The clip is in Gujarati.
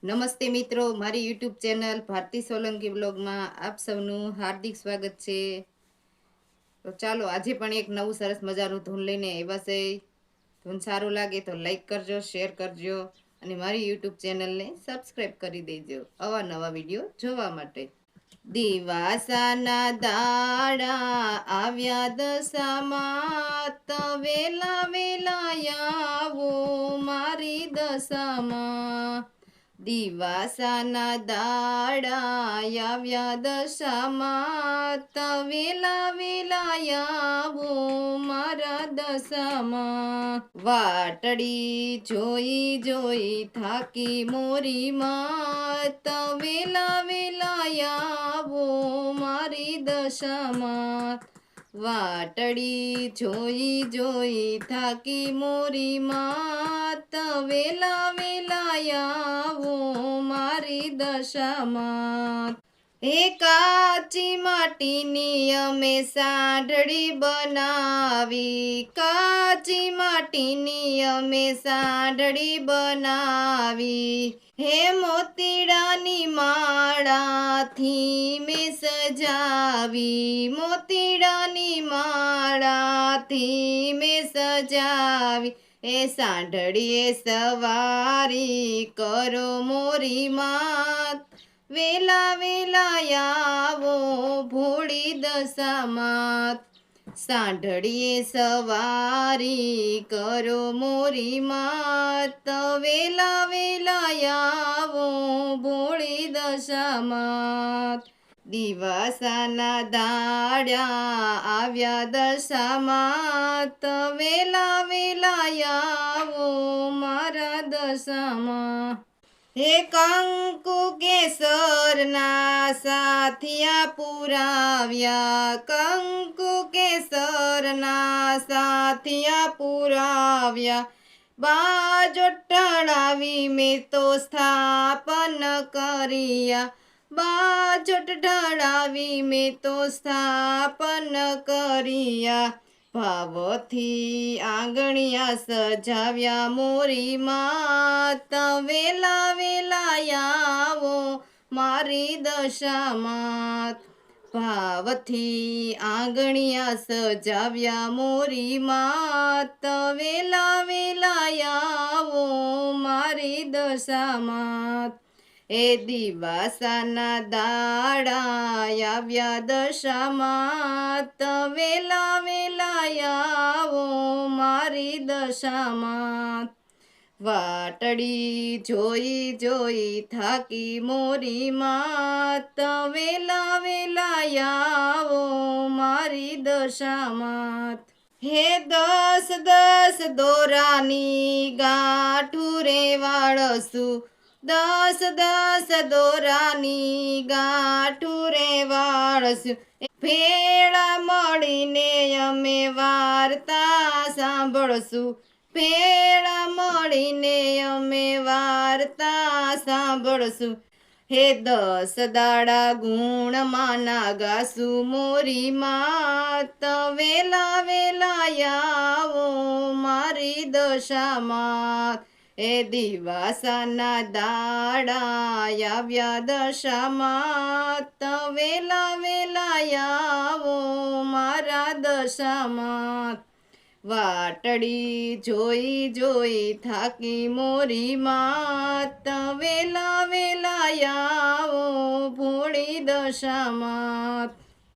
નમસ્તે મિત્રો, મારી યુટ્યુબ ચેનલ ભારતી સોલંકી બ્લોગમાં આપ સૌનું હાર્દિક સ્વાગત છે. તો ચાલો આજે પણ એક નવું સરસ મજાનું ધૂન લઈને આવ્યા છે. ધૂન સારું લાગે તો લાઈક કરજો, શેર કરજો અને મારી યુટ્યુબ ચેનલને સબસ્ક્રાઈબ કરી દેજો અવાનવા વિડીયો જોવા માટે. દિવાસાના દાડા આવ્યા દશામાં, તો વેલા વેલા આવો મારી દશામાં. દિવાસાના દાડા આવ્યા દશામાં, તો વેલા વેલા આવો મારા દશામાં. વાટડી જોઈ જોઈ થાકી મોરી માં, તો વેલા વેલા આવો મારી દશામાં. વાટડી જોઈ જોઈ થાકી મોરી માં, તો વેલા વેલા આવો મારી દશામાં. એ કાચી માટીની અમે સાંઢળી બનાવી, કાચી માટીની અમે સાંઢળી બનાવી. હે મોતીડાની માળાથી મેં સજાવી, મોતીડાની માળાથી મેં સજાવી. એ સાંઢળીએ સવારી કરો મોરી માત, વેલા વેલા આવો ભોળી દશામાં. સાંઢળીએ સવારી કરો મોરી માત, વેલા વેલા આવો ભોળી દશામાં. દિવાસાના દાડા આવ્યા દશામાં, તો વેલા વેલા આવો મારા દશામાં. હે કંકુ કેસરના સાથિયા પુરાવ્યા, કંકુ કેસરના સાથિયા પુરાવ્યા. બાજોટ ઢળાવી મેં તો સ્થાપન કર્યા, બાજોટ ઢળાવી મેં તો સ્થાપન કર્યા. ભાવથી આંગણિયા સજાવ્યા મોરી માત, વેલા વેલા આવો મારી દશામાં. ભાવથી આંગણિયા સજાવ્યા મોરી માત, વેલા વેલા આવો મારી દશામાં. એ દિવાસાના દાડા આવ્યા દશામાં, તો વેલા વેલા આવો મારી દશામાં. વાટડી જોઈ જોઈ થાકી મોરી માત, વેલા વેલા આવો મારી દશામાં. હે 10 દોરાની ગાંઠું રે વાળસું, 10 દોરાની ગાંઠું રે વાળસું. ભેળા મળીને અમે વાર્તા સાંભળશું, ભેળા મળીને અમે વાર્તા સાંભળશું. હે 10 દાડા ગુણમાના ગાસું મોરી માત, વેલા વેલા આવો મારી દશામાં. એ દિવાસાના દાડા આવ્યા દશામાં, તો વેલા વેલા આવો મારા દશામાં. વાટડી જોઈ જોઈ થાકી મોરી માત, વેલા વેલા આવો ભોળી દશામાં.